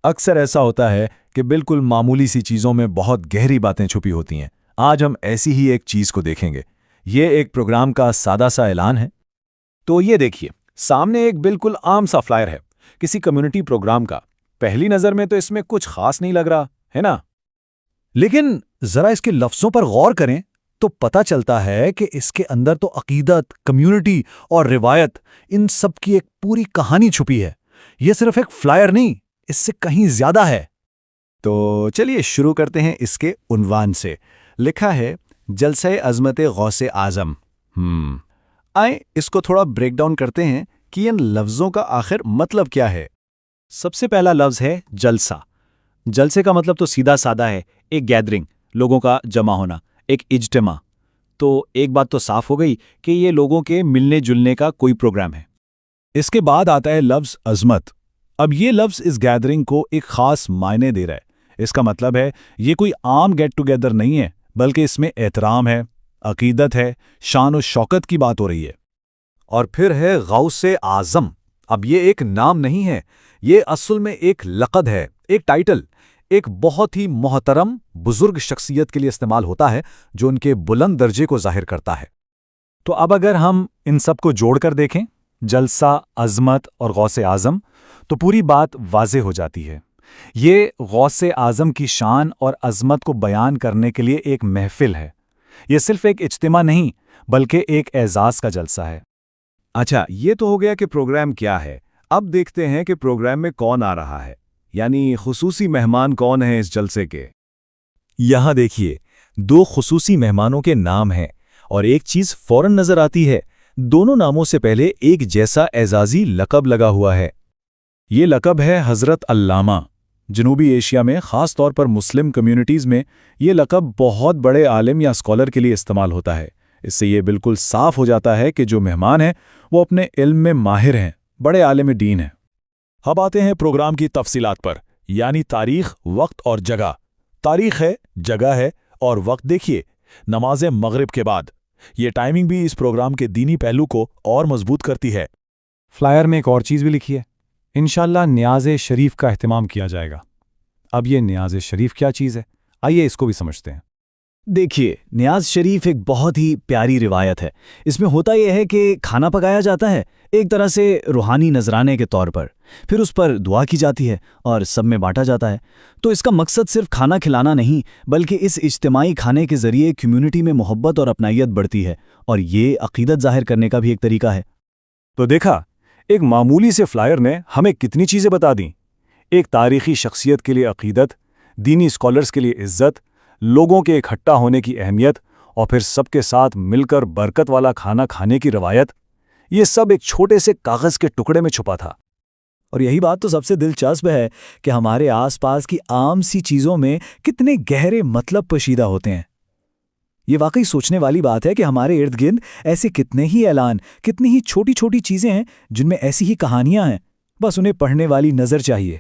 اکثر ایسا ہوتا ہے کہ بالکل معمولی سی چیزوں میں بہت گہری باتیں چھپی ہوتی ہیں۔ آج ہم ایسی ہی ایک چیز کو دیکھیں گے۔ یہ ایک پروگرام کا سادہ سا اعلان ہے۔ تو یہ دیکھیے، سامنے ایک بالکل عام سا فلائر ہے کسی کمیونٹی پروگرام کا۔ پہلی نظر میں تو اس میں کچھ خاص نہیں لگ رہا ہے نا؟ لیکن ذرا اس کے لفظوں پر غور کریں تو پتہ چلتا ہے کہ اس کے اندر تو عقیدت، کمیونٹی اور روایت، ان سب کی ایک پوری کہانی چھپی ہے۔ یہ صرف ایک فلائر نہیں، اس سے کہیں زیادہ ہے۔ تو چلیے شروع کرتے ہیں اس کے عنوان سے۔ لکھا ہے جلسہ عظمت غوث اعظم۔ آئیں اس کو تھوڑا بریک ڈاؤن کرتے ہیں کہ ان لفظوں کا آخر مطلب کیا ہے۔ سب سے پہلا لفظ ہے جلسہ۔ جلسے کا مطلب تو سیدھا سادہ ہے، ایک گیدرنگ، لوگوں کا جمع ہونا، ایک اجتماع۔ تو ایک بات تو صاف ہو گئی کہ یہ لوگوں کے ملنے جلنے کا کوئی پروگرام ہے۔ اس کے بعد آتا ہے لفظ عظمت۔ اب یہ لفظ اس گیدرنگ کو ایک خاص معنی دے رہا ہے۔ اس کا مطلب ہے یہ کوئی عام گیٹ ٹوگیدر نہیں ہے، بلکہ اس میں احترام ہے، عقیدت ہے، شان و شوکت کی بات ہو رہی ہے۔ اور پھر ہے غوث اعظم۔ اب یہ ایک نام نہیں ہے، یہ اصل میں ایک لقب ہے، ایک ٹائٹل، ایک بہت ہی محترم بزرگ شخصیت کے لیے استعمال ہوتا ہے جو ان کے بلند درجے کو ظاہر کرتا ہے۔ تو اب اگر ہم ان سب کو جوڑ کر دیکھیں، جلسہ، عظمت اور غوث اعظم، تو پوری بات واضح ہو جاتی ہے۔ یہ غوث اعظم کی شان اور عظمت کو بیان کرنے کے لیے ایک محفل ہے۔ یہ صرف ایک اجتماع نہیں، بلکہ ایک اعزاز کا جلسہ ہے۔ اچھا، یہ تو ہو گیا کہ پروگرام کیا ہے۔ اب دیکھتے ہیں کہ پروگرام میں کون آ رہا ہے، یعنی خصوصی مہمان کون ہیں اس جلسے کے۔ یہاں دیکھیے، دو خصوصی مہمانوں کے نام ہیں، اور ایک چیز فوراً نظر آتی ہے، دونوں ناموں سے پہلے ایک جیسا اعزازی لقب لگا ہوا ہے۔ یہ لقب ہے حضرت علامہ۔ جنوبی ایشیا میں، خاص طور پر مسلم کمیونٹیز میں، یہ لقب بہت بڑے عالم یا اسکالر کے لیے استعمال ہوتا ہے۔ اس سے یہ بالکل صاف ہو جاتا ہے کہ جو مہمان ہیں وہ اپنے علم میں ماہر ہیں، بڑے عالم دین ہیں۔ اب آتے ہیں پروگرام کی تفصیلات پر، یعنی تاریخ، وقت اور جگہ۔ تاریخ ہے، جگہ ہے اور وقت دیکھیے، نماز مغرب کے بعد۔ یہ ٹائمنگ بھی اس پروگرام کے دینی پہلو کو اور مضبوط کرتی ہے۔ فلائر میں ایک اور چیز بھی لکھی ہے، انشاءاللہ نیاز شریف کا اہتمام کیا جائے گا۔ اب یہ نیاز شریف کیا چیز ہے؟ آئیے اس کو بھی سمجھتے ہیں۔ دیکھیے، نیاز شریف ایک بہت ہی پیاری روایت ہے۔ اس میں ہوتا یہ ہے کہ کھانا پکایا جاتا ہے ایک طرح سے روحانی نذرانے کے طور پر، پھر اس پر دعا کی جاتی ہے اور سب میں بانٹا جاتا ہے۔ تو اس کا مقصد صرف کھانا کھلانا نہیں، بلکہ اس اجتماعی کھانے کے ذریعے کمیونٹی میں محبت اور اپنائیت بڑھتی ہے، اور یہ عقیدت ظاہر کرنے کا بھی ایک طریقہ ہے۔ تو دیکھا، ایک معمولی سے فلائر نے ہمیں کتنی چیزیں بتا دیں۔ ایک تاریخی شخصیت کے لیے عقیدت، دینی اسکالرز کے لیے عزت، لوگوں کے اکٹھا ہونے کی اہمیت، اور پھر سب کے ساتھ مل کر برکت والا کھانا کھانے کی روایت۔ یہ سب ایک چھوٹے سے کاغذ کے ٹکڑے میں چھپا تھا۔ اور یہی بات تو سب سے دلچسپ ہے کہ ہمارے آس پاس کی عام سی چیزوں میں کتنے گہرے مطلب پوشیدہ ہوتے ہیں۔ یہ واقعی سوچنے والی بات ہے کہ ہمارے ارد گرد ایسے کتنے ہی اعلان، کتنی ہی چھوٹی چھوٹی چیزیں ہیں جن میں ایسی ہی کہانیاں ہیں، بس انہیں پڑھنے والی نظر چاہیے۔